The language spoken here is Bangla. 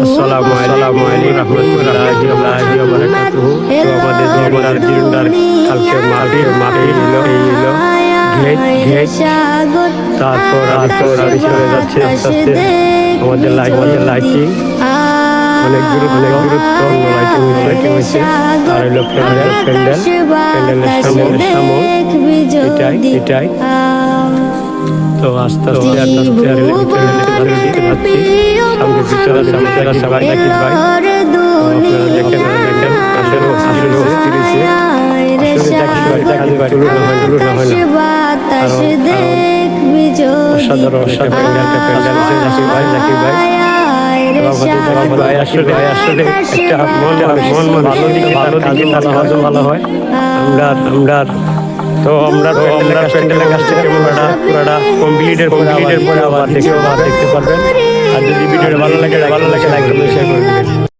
আসসালামু আলাইকুম রাহমাতুল্লাহি ওয়া বারাকাতুহু। তো আমাদের জীবনের জীবনটার কালকে মাটি হলো ঘেট তারপর আমি চলে যাচ্ছে আস্তে আস্তে আমাদের লাইটিং অনেক গুরুত্ব লাইটিং হয়েছে আর হলো প্যান্ডেলের সামনে এটাই তো আস্তে আস্তে যাচ্ছি সামনে ভিতরে সবাই নাকি ভাই আপনারা দেখেন আসলে অসাধারণ আসলে একটা মন ভালো দিকে ভালো হয়। আমরা প্যান্ডেলের কাছ থেকে পুরোটা কমপ্লিটের পরে আবার দেখতে পারবেন। আর যদি ভিডিওটা ভালো লাগে লাইক করবেন, শেয়ার